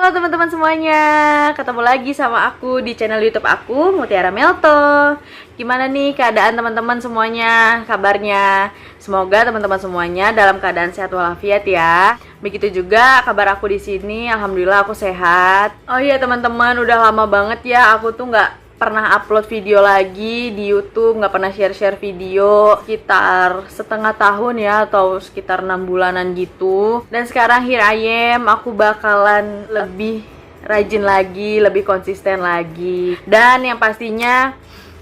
Halo teman-teman semuanya, ketemu lagi sama aku di channel YouTube aku, Mutiara Melto. Gimana nih keadaan teman-teman semuanya, kabarnya? Semoga teman-teman semuanya dalam keadaan sehat walafiat ya. Begitu juga kabar aku di sini, alhamdulillah aku sehat. Oh iya teman-teman, udah lama banget ya aku tuh nggak pernah upload video lagi di YouTube, nggak pernah share-share video sekitar setengah tahun ya, atau sekitar 6 bulanan gitu. Dan sekarang here I am, aku bakalan lebih rajin lagi, lebih konsisten lagi. Dan yang pastinya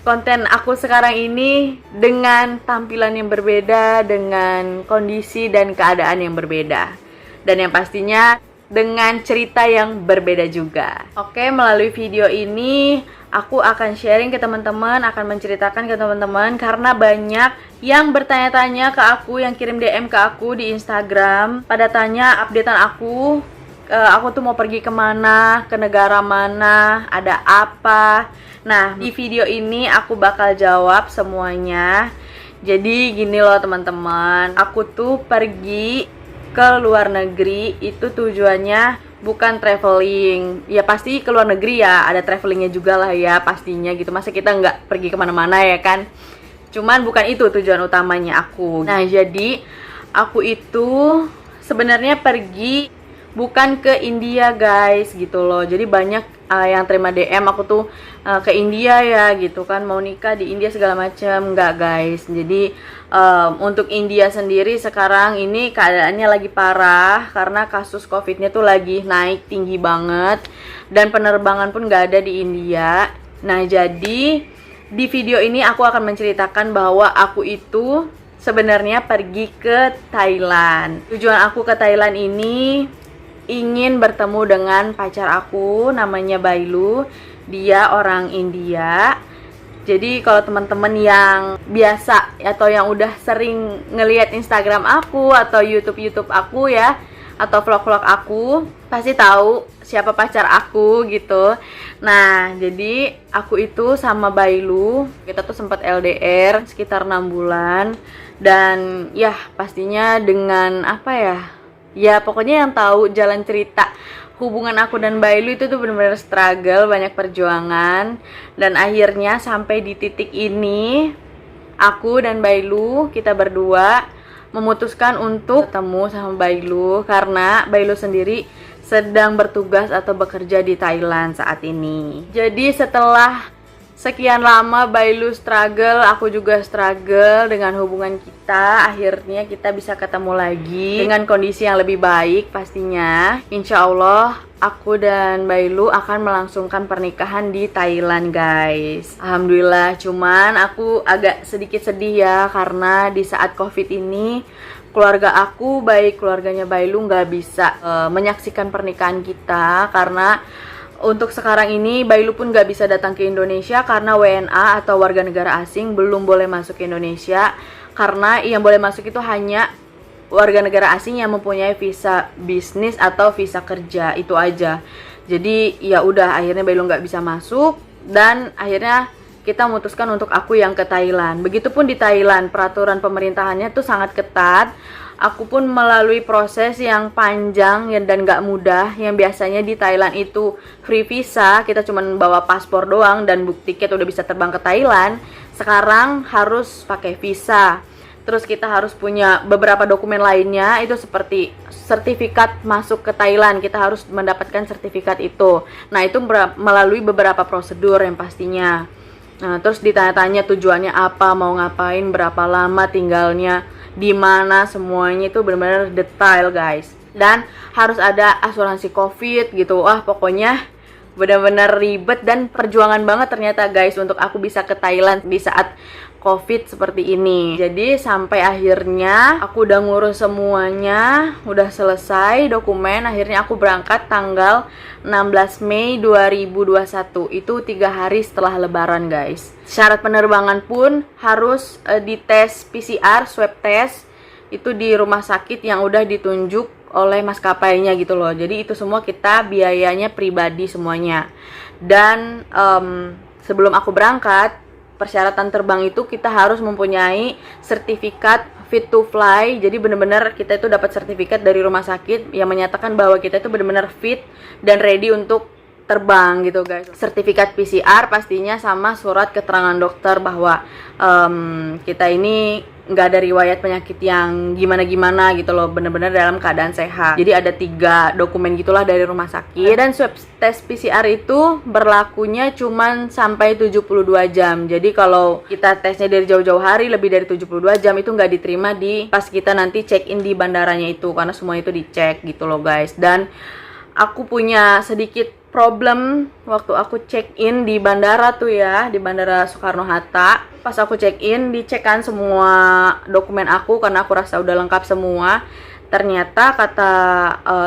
konten aku sekarang ini dengan tampilan yang berbeda, dengan kondisi dan keadaan yang berbeda. Dan yang pastinya dengan cerita yang berbeda juga. Oke, melalui video ini aku akan sharing ke teman-teman, akan menceritakan ke teman-teman karena banyak yang bertanya-tanya ke aku, yang kirim DM ke aku di Instagram, pada tanya updatean aku tuh mau pergi kemana, ke negara mana, ada apa. Nah, di video ini aku bakal jawab semuanya. Jadi gini loh teman-teman, aku tuh pergi ke luar negeri itu tujuannya bukan traveling. Ya pasti ke luar negeri ya, ada travelingnya juga lah ya pastinya gitu. Masa kita nggak pergi kemana-mana ya kan. Cuman bukan itu tujuan utamanya aku. Nah jadi aku itu sebenarnya pergi bukan ke India guys gitu loh. Jadi banyak yang terima DM aku tuh ke India ya gitu kan, mau nikah di India segala macam. Enggak guys. Jadi untuk India sendiri sekarang ini keadaannya lagi parah karena kasus COVID-nya tuh lagi naik tinggi banget dan penerbangan pun nggak ada di India. Nah jadi di video ini aku akan menceritakan bahwa aku itu sebenarnya pergi ke Thailand. Tujuan aku ke Thailand ini ingin bertemu dengan pacar aku, namanya Bailu. Dia orang India. Jadi kalau teman-teman yang biasa atau yang udah sering ngelihat Instagram aku atau YouTube aku ya, atau vlog-vlog aku, pasti tahu siapa pacar aku gitu. Nah, jadi aku itu sama Bailu, kita tuh sempat LDR sekitar 6 bulan. Dan ya pastinya dengan apa ya, ya pokoknya yang tahu jalan cerita hubungan aku dan Bailu itu tuh benar-benar struggle, banyak perjuangan. Dan akhirnya sampai di titik ini aku dan Bailu, kita berdua memutuskan untuk ketemu sama Bailu karena Bailu sendiri sedang bertugas atau bekerja di Thailand saat ini. Jadi setelah sekian lama Bailu struggle, aku juga struggle dengan hubungan kita. Akhirnya kita bisa ketemu lagi dengan kondisi yang lebih baik pastinya. Insya Allah aku dan Bailu akan melangsungkan pernikahan di Thailand guys. Alhamdulillah, cuman aku agak sedikit sedih ya karena di saat COVID ini keluarga aku, baik keluarganya Bailu, nggak bisa menyaksikan pernikahan kita karena untuk sekarang ini Bailu pun gak bisa datang ke Indonesia karena WNA atau warga negara asing belum boleh masuk ke Indonesia. Karena yang boleh masuk itu hanya warga negara asing yang mempunyai visa bisnis atau visa kerja, itu aja. Jadi ya udah, akhirnya Bailu gak bisa masuk dan akhirnya kita memutuskan untuk aku yang ke Thailand. Begitupun di Thailand, peraturan pemerintahannya tuh sangat ketat. Aku pun melalui proses yang panjang dan gak mudah. Yang biasanya di Thailand itu free visa, kita cuma bawa paspor doang dan bukti tiket udah bisa terbang ke Thailand. Sekarang harus pakai visa. Terus kita harus punya beberapa dokumen lainnya, itu seperti sertifikat masuk ke Thailand. Kita harus mendapatkan sertifikat itu. Nah itu melalui beberapa prosedur yang pastinya. Nah terus ditanya-tanya tujuannya apa, mau ngapain, berapa lama tinggalnya, di mana, semuanya itu benar-benar detail guys. Dan harus ada asuransi COVID gitu. Wah pokoknya benar-benar ribet dan perjuangan banget ternyata guys untuk aku bisa ke Thailand di saat COVID seperti ini. Jadi sampai akhirnya aku udah ngurus semuanya, udah selesai dokumen. Akhirnya aku berangkat tanggal 16 Mei 2021. Itu 3 hari setelah lebaran guys. Syarat penerbangan pun harus dites PCR, swab test. Itu di rumah sakit yang udah ditunjuk oleh maskapainya gitu loh. Jadi itu semua kita biayanya pribadi semuanya. Dan sebelum aku berangkat, persyaratan terbang itu kita harus mempunyai sertifikat fit to fly. Jadi bener-bener kita itu dapat sertifikat dari rumah sakit yang menyatakan bahwa kita itu bener-bener fit dan ready untuk terbang gitu guys. Sertifikat PCR pastinya sama surat keterangan dokter bahwa kita ini nggak ada riwayat penyakit yang gimana-gimana gitu loh, bener-bener dalam keadaan sehat. Jadi ada 3 dokumen gitulah dari rumah sakit. Dan swab tes PCR itu berlakunya cuman sampai 72 jam. Jadi kalau kita tesnya dari jauh-jauh hari, lebih dari 72 jam itu nggak diterima di pas kita nanti check in di bandaranya itu, karena semua itu dicek gitu loh guys. Dan aku punya sedikit problem waktu aku check in di bandara tuh ya, di Bandara Soekarno-Hatta. Pas aku check in, dicek kan semua dokumen aku karena aku rasa udah lengkap semua. Ternyata kata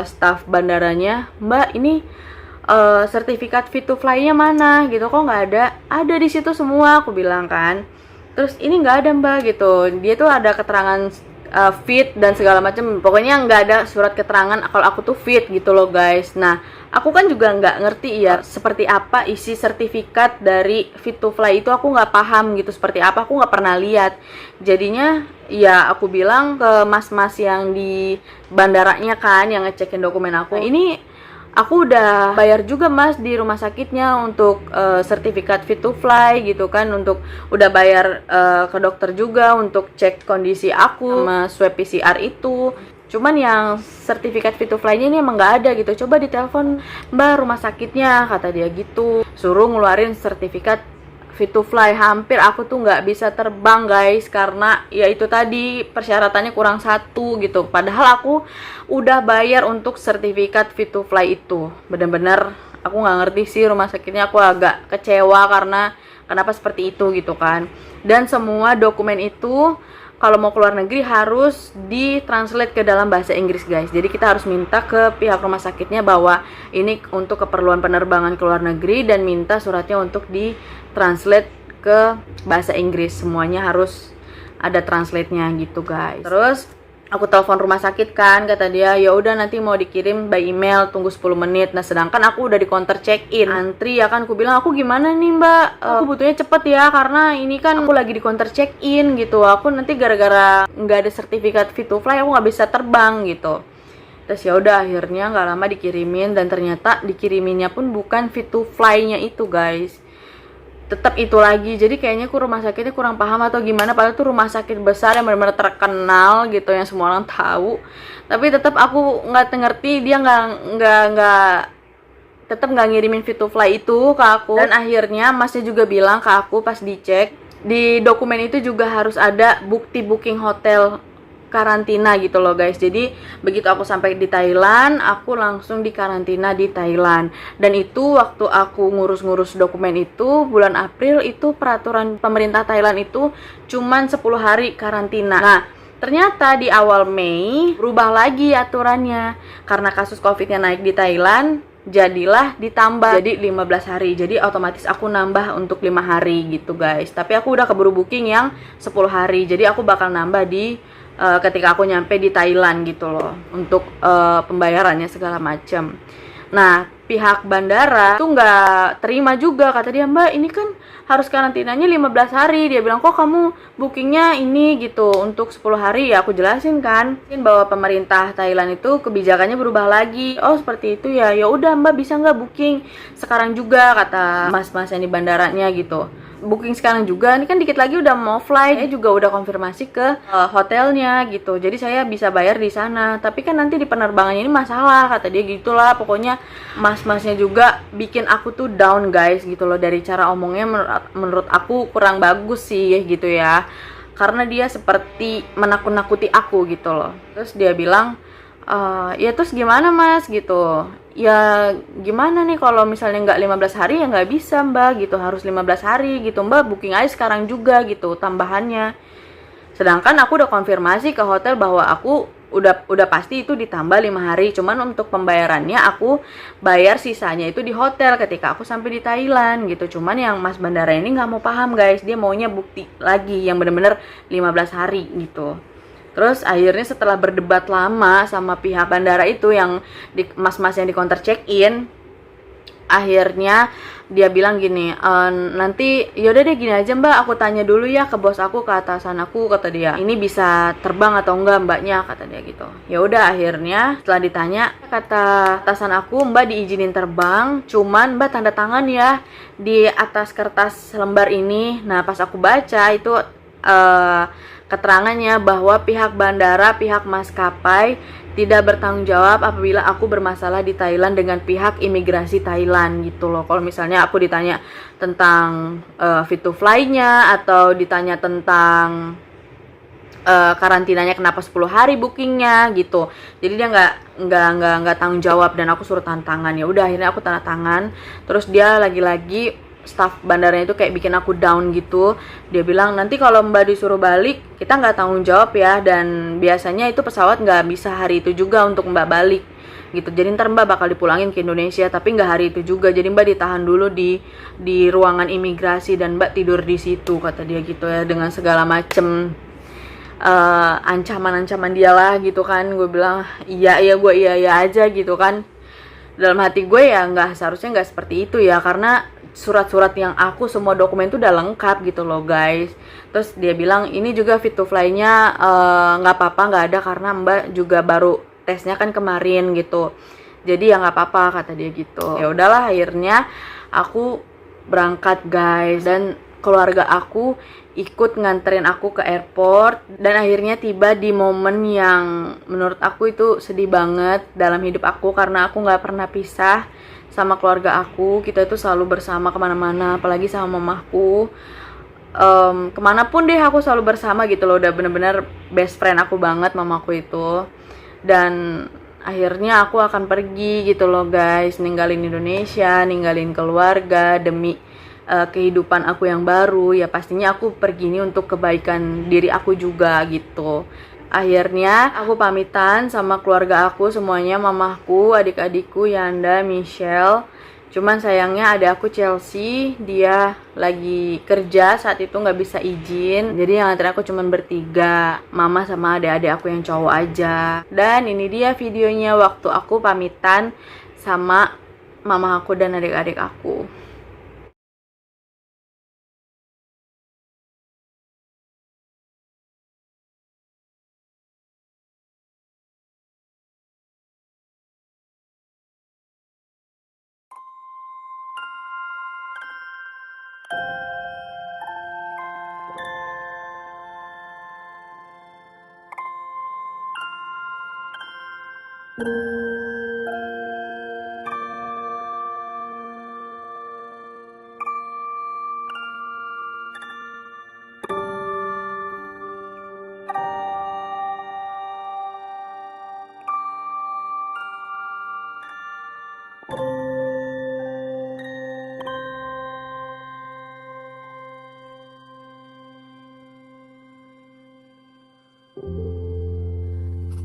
staf bandaranya, "Mbak, ini sertifikat fit to fly-nya mana?" gitu. "Kok nggak ada?" "Ada di situ semua," aku bilang kan. Terus, "Ini nggak ada Mbak," gitu. Dia tuh ada keterangan fit dan segala macam, pokoknya nggak ada surat keterangan kalau aku tuh fit gitu loh guys. Nah, aku kan juga nggak ngerti ya seperti apa isi sertifikat dari fit to fly itu, aku nggak paham gitu seperti apa, aku nggak pernah lihat. Jadinya ya aku bilang ke mas-mas yang di bandaranya kan yang ngecekin dokumen aku, "Ini aku udah bayar juga mas di rumah sakitnya untuk sertifikat fit to fly gitu kan, untuk udah bayar ke dokter juga untuk cek kondisi aku sama swab PCR itu. Cuman yang sertifikat fit to fly-nya ini emang nggak ada gitu. Coba ditelepon Mbak rumah sakitnya," kata dia gitu. Suruh ngeluarin sertifikat fit to fly. Hampir aku tuh nggak bisa terbang guys, karena ya itu tadi persyaratannya kurang 1 gitu. Padahal aku udah bayar untuk sertifikat fit to fly itu. Bener-bener aku nggak ngerti sih rumah sakitnya, aku agak kecewa karena kenapa seperti itu gitu kan. Dan semua dokumen itu kalau mau keluar negeri harus ditranslate ke dalam bahasa Inggris guys. Jadi kita harus minta ke pihak rumah sakitnya bahwa ini untuk keperluan penerbangan ke luar negeri dan minta suratnya untuk ditranslate ke bahasa Inggris. Semuanya harus ada translate-nya gitu guys. Terus aku telepon rumah sakit kan, kata dia ya udah nanti mau dikirim by email, tunggu 10 menit. Nah sedangkan aku udah di counter check in, antri ya kan. Aku bilang, "Aku gimana nih mbak, aku butuhnya cepet ya karena ini kan aku lagi di counter check in gitu. Aku nanti gara-gara nggak ada sertifikat fit to fly aku nggak bisa terbang gitu." Terus ya udah akhirnya nggak lama dikirimin, dan ternyata dikiriminnya pun bukan fit to fly-nya itu guys, tetap itu lagi. Jadi kayaknya rumah sakitnya kurang paham atau gimana, padahal tuh rumah sakit besar yang benar-benar terkenal gitu, yang semua orang tahu. Tapi tetap aku nggak ngerti, dia tetap nggak ngirimin fit to fly itu ke aku. Dan akhirnya masnya juga bilang ke aku pas dicek, di dokumen itu juga harus ada bukti booking hotel karantina gitu loh guys. Jadi begitu aku sampai di Thailand, aku langsung dikarantina di Thailand. Dan itu waktu aku ngurus-ngurus dokumen itu bulan April, itu peraturan pemerintah Thailand itu cuman 10 hari karantina. Nah ternyata di awal Mei berubah lagi aturannya karena kasus COVID-nya naik di Thailand. Jadilah ditambah jadi 15 hari. Jadi otomatis aku nambah untuk 5 hari gitu guys. Tapi aku udah keburu booking yang 10 hari. Jadi aku bakal nambah di ketika aku nyampe di Thailand gitu loh, untuk pembayarannya segala macam. Nah pihak bandara tuh nggak terima juga, kata dia, "Mbak ini kan harus karantinanya 15 hari. Dia bilang, "Kok kamu bookingnya ini gitu untuk 10 hari?" Ya aku jelasin kan bahwa pemerintah Thailand itu kebijakannya berubah lagi. "Oh seperti itu ya, ya udah Mbak bisa nggak booking sekarang juga," kata mas-mas yang di bandaranya gitu. Booking sekarang juga, ini kan dikit lagi udah mau flight. Saya juga udah konfirmasi ke hotelnya gitu, jadi saya bisa bayar di sana. Tapi kan nanti di penerbangannya ini masalah, kata dia gitulah. Pokoknya mas-masnya juga bikin aku tuh down guys gitu loh. Dari cara omongnya menurut aku kurang bagus sih gitu ya, karena dia seperti menakut-nakuti aku gitu loh. Terus dia bilang, "Ya terus gimana mas?" gitu. "Ya gimana nih kalau misalnya nggak 15 hari ya nggak bisa mbak gitu, harus 15 hari gitu mbak, booking aja sekarang juga gitu tambahannya." Sedangkan aku udah konfirmasi ke hotel bahwa aku udah pasti itu ditambah 5 hari, cuman untuk pembayarannya aku bayar sisanya itu di hotel ketika aku sampai di Thailand gitu. Cuman yang mas bandara ini nggak mau paham guys, dia maunya bukti lagi yang bener-bener 15 hari gitu. Terus akhirnya setelah berdebat lama sama pihak bandara itu, yang mas-mas yang di counter check-in, Akhirnya dia bilang gini, nanti yaudah deh gini aja mbak, aku tanya dulu ya ke bos aku, ke atasan aku, kata dia, ini bisa terbang atau enggak mbaknya, kata dia gitu. Ya udah, akhirnya setelah ditanya, kata atasan aku, mbak diizinin terbang, cuman mbak tanda tangan ya di atas kertas lembar ini. Nah pas aku baca itu keterangannya bahwa pihak bandara, pihak maskapai tidak bertanggung jawab apabila aku bermasalah di Thailand dengan pihak imigrasi Thailand gitu loh. Kalau misalnya aku ditanya tentang fit to fly-nya atau ditanya tentang karantinanya kenapa 10 hari bookingnya gitu. Jadi dia nggak tanggung jawab dan aku suruh tanda tangan. Ya udah, akhirnya aku tanda tangan. Terus dia lagi-lagi staf bandaranya itu kayak bikin aku down gitu. Dia bilang nanti kalau mbak disuruh balik kita nggak tanggung jawab ya, dan biasanya itu pesawat nggak bisa hari itu juga untuk mbak balik gitu. Jadi ntar mbak bakal dipulangin ke Indonesia tapi nggak hari itu juga, jadi mbak ditahan dulu di ruangan imigrasi dan mbak tidur di situ, kata dia gitu ya, dengan segala macem ancaman-ancaman dia lah gitu kan. Gue bilang iya gue iya aja gitu kan. Dalam hati gue ya seharusnya nggak seperti itu ya, karena surat-surat yang aku semua dokumen itu udah lengkap gitu loh guys. Terus dia bilang ini juga fit to fly-nya nggak apa-apa, nggak ada karena mbak juga baru tesnya kan kemarin gitu, jadi ya nggak apa-apa, kata dia gitu. Ya udahlah, akhirnya aku berangkat guys, dan keluarga aku ikut nganterin aku ke airport. Dan akhirnya tiba di momen yang menurut aku itu sedih banget dalam hidup aku, karena aku nggak pernah pisah sama keluarga aku. Kita itu selalu bersama kemana-mana, apalagi sama mamaku. Kemanapun deh aku selalu bersama gitu loh, udah bener-bener best friend aku banget mamaku itu. Dan akhirnya aku akan pergi gitu loh guys, ninggalin Indonesia, ninggalin keluarga demi kehidupan aku yang baru. Ya pastinya aku pergi ini untuk kebaikan diri aku juga gitu. Akhirnya aku pamitan sama keluarga aku semuanya, mamaku, adik-adikku Yanda, Michelle. Cuman sayangnya ada aku Chelsea, dia lagi kerja saat itu nggak bisa izin. Jadi yang nganterin aku cuman bertiga, mama sama adik-adik aku yang cowok aja. Dan ini dia videonya waktu aku pamitan sama mama aku dan adik-adik aku.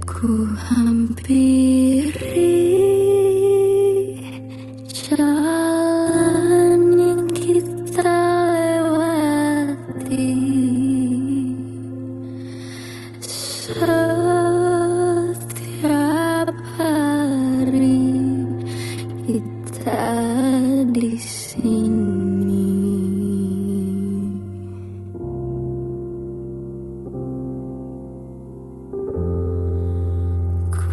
Ku hampiri jalan yang kita lewati, setiap hari kita di sini.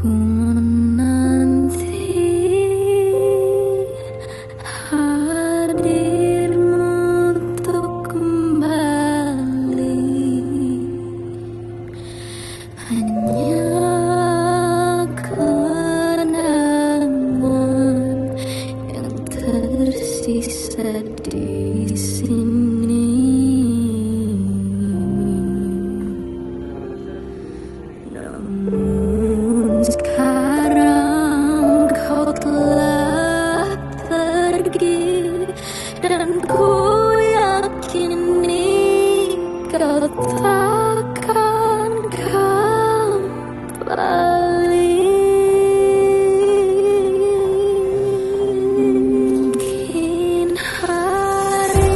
Ku menanti hadirmu untuk kembali, hanya kenangan yang tersisa di sini. Namun sekarang kau telah pergi, dan ku yakini kau takkan kembali. Mungkin hari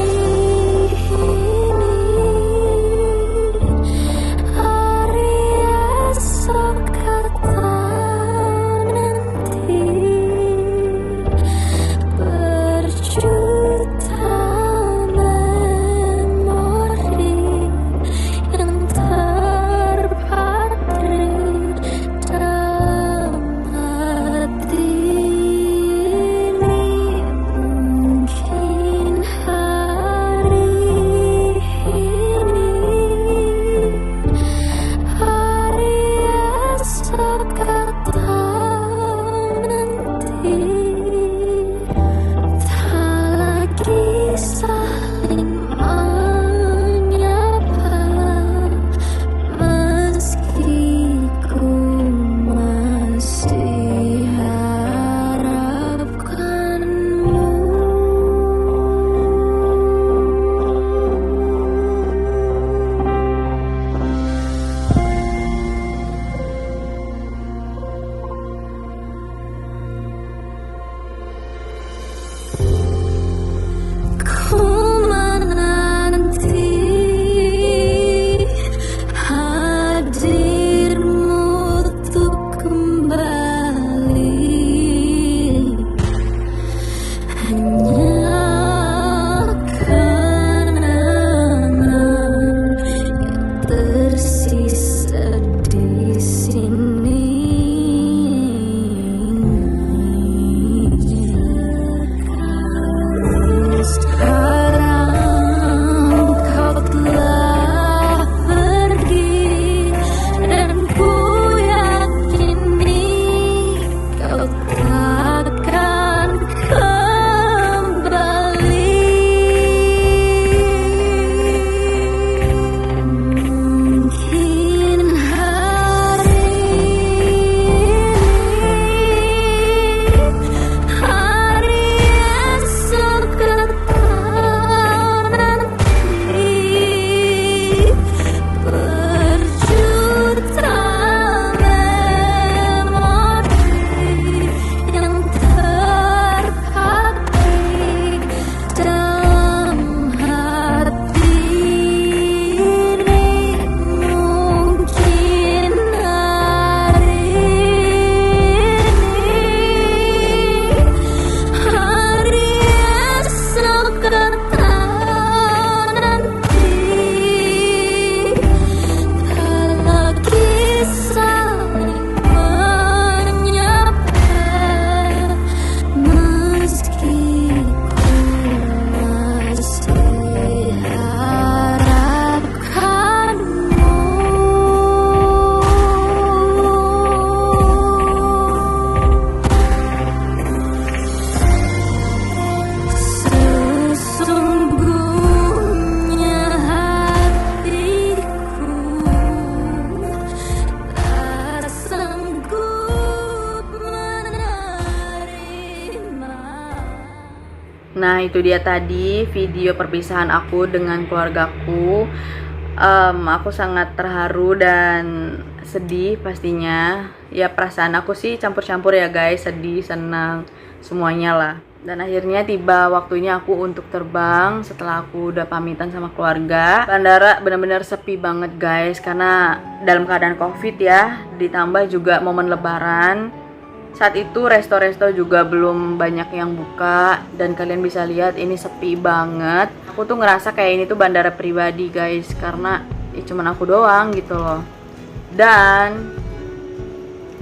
hanya kenangan yang tersisa di sini. Sekarang kau telah pergi dan ku yakini kau takkan kembali. Mungkin hari ini, hari esok atau nanti, berjuta memori yang terpatik dalam hati ini. Mungkin hari ini, hari esok atau nanti, kalau kisah menyapa, meski ku masih harapkanmu. Sesungguhnya hatiku tak sanggup menerima. Nah, itu dia tadi video perpisahan aku dengan keluargaku. Aku sangat terharu dan sedih pastinya. Ya, perasaan aku sih campur-campur ya guys, sedih, senang, semuanya lah. Dan akhirnya tiba waktunya aku untuk terbang setelah aku udah pamitan sama keluarga. Bandara benar-benar sepi banget guys, karena dalam keadaan COVID ya, ditambah juga momen lebaran. Saat itu resto-resto juga belum banyak yang buka, dan kalian bisa lihat ini sepi banget. Aku tuh ngerasa kayak ini tuh bandara pribadi guys, karena cuman aku doang gitu loh. Dan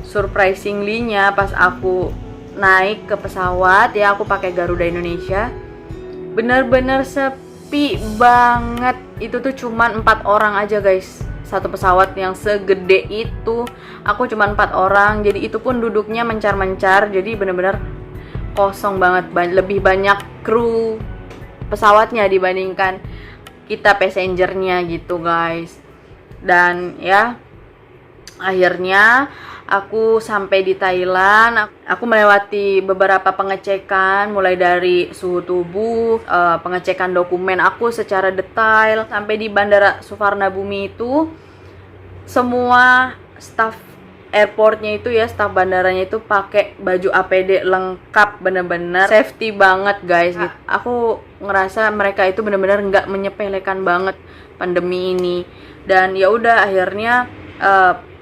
surprisingly-nya pas aku naik ke pesawat ya, aku pakai Garuda Indonesia, bener-bener sepi banget. Itu tuh cuman 4 orang aja guys, satu pesawat yang segede itu aku cuman 4 orang, jadi itu pun duduknya mencar-mencar, jadi bener-bener kosong banget. Lebih banyak kru pesawatnya dibandingkan kita passengernya gitu guys. Dan ya akhirnya aku sampai di Thailand. Aku melewati beberapa pengecekan, mulai dari suhu tubuh, pengecekan dokumen aku secara detail. Sampai di Bandara Suvarnabhumi itu, semua staff airportnya itu ya, staff bandaranya itu pakai baju APD lengkap, bener-bener safety banget guys gitu. Aku ngerasa mereka itu bener-bener nggak menyepelekan banget pandemi ini. Dan ya udah akhirnya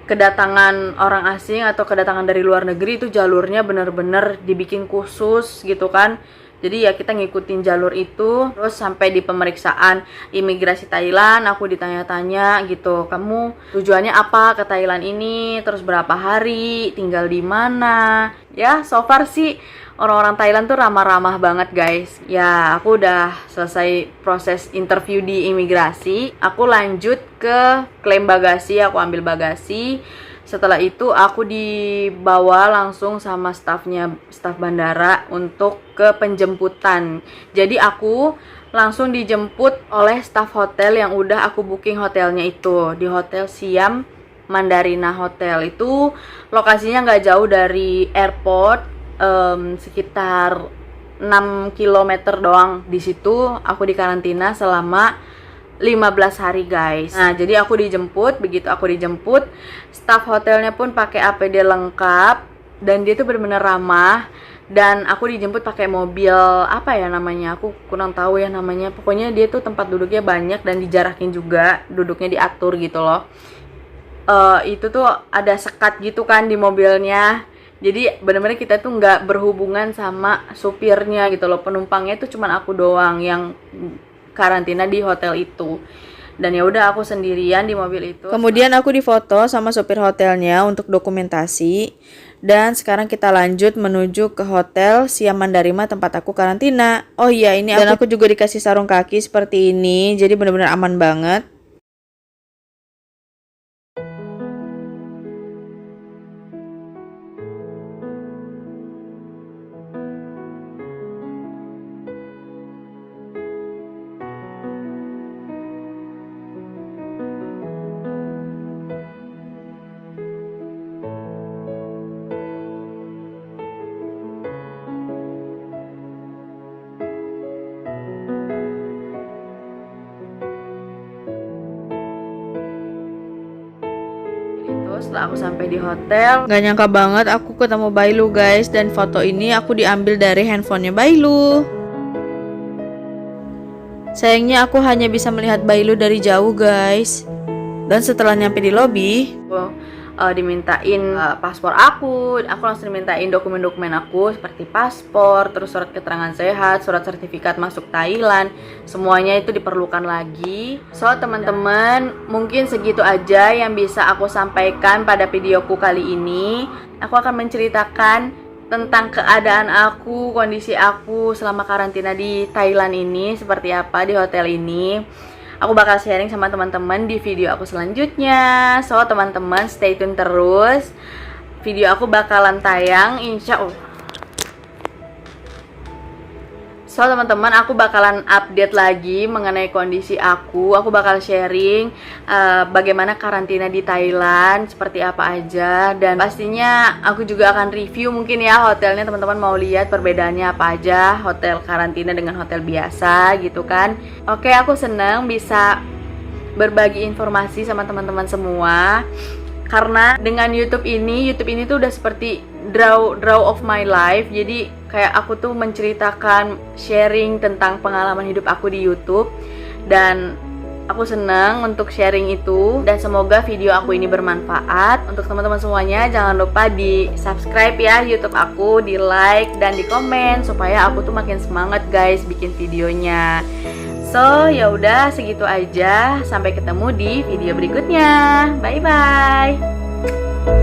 kedatangan orang asing atau kedatangan dari luar negeri itu jalurnya bener-bener dibikin khusus gitu kan. Jadi ya kita ngikutin jalur itu. Terus sampai di pemeriksaan imigrasi Thailand, aku ditanya-tanya gitu, kamu tujuannya apa ke Thailand ini, terus berapa hari, tinggal di mana. Ya so far sih orang-orang Thailand tuh ramah-ramah banget guys. Ya aku udah selesai proses interview di imigrasi, aku lanjut ke klaim bagasi, aku ambil bagasi. Setelah itu aku dibawa langsung sama staf bandara untuk ke penjemputan. Jadi aku langsung dijemput oleh staf hotel yang udah aku booking hotelnya itu di Hotel Siam Mandarina Hotel. Itu lokasinya nggak jauh dari airport, sekitar 6 km doang. Di situ aku dikarantina selama 15 hari guys. Nah jadi aku dijemput, begitu aku dijemput, staf hotelnya pun pakai APD lengkap dan dia tuh benar-benar ramah. Dan aku dijemput pakai mobil, apa ya namanya, aku kurang tahu ya namanya. Pokoknya dia tuh tempat duduknya banyak dan dijarakin juga, duduknya diatur gitu loh. Itu tuh ada sekat gitu kan di mobilnya. Jadi benar-benar kita tuh nggak berhubungan sama supirnya gitu loh. Penumpangnya tuh cuman aku doang yang karantina di hotel itu. Dan ya udah aku sendirian di mobil itu. Kemudian aku difoto sama sopir hotelnya untuk dokumentasi. Dan sekarang kita lanjut menuju ke hotel Siam Mandarima tempat aku karantina. Oh iya, ini dan aku juga dikasih sarung kaki seperti ini. Jadi benar-benar aman banget. Setelah aku sampai di hotel, gak nyangka banget aku ketemu Bailu guys. Dan foto ini aku diambil dari handphonenya Bailu. Sayangnya aku hanya bisa melihat Bailu dari jauh guys. Dan setelah nyampe di lobi, dimintain paspor aku langsung dimintain dokumen-dokumen aku seperti paspor, terus surat keterangan sehat, surat sertifikat masuk Thailand, semuanya itu diperlukan lagi. So teman-teman, mungkin segitu aja yang bisa aku sampaikan pada videoku kali ini. Aku akan menceritakan tentang keadaan aku, kondisi aku selama karantina di Thailand ini seperti apa di hotel ini. Aku bakal sharing sama teman-teman di video aku selanjutnya. So teman-teman stay tune terus. Video aku bakalan tayang insya Allah. So teman-teman, aku bakalan update lagi mengenai kondisi aku. Aku bakal sharing bagaimana karantina di Thailand, seperti apa aja. Dan pastinya aku juga akan review mungkin ya hotelnya, teman-teman mau lihat perbedaannya apa aja hotel karantina dengan hotel biasa gitu kan. Oke, aku seneng bisa berbagi informasi sama teman-teman semua. Karena dengan YouTube ini tuh udah seperti draw of my life. Jadi kayak aku tuh menceritakan, sharing tentang pengalaman hidup aku di YouTube. Dan aku seneng untuk sharing itu. Dan semoga video aku ini bermanfaat. Untuk teman-teman semuanya, jangan lupa di subscribe ya YouTube aku, di like dan di komen, supaya aku tuh makin semangat guys bikin videonya. So, ya udah segitu aja. Sampai ketemu di video berikutnya. Bye bye.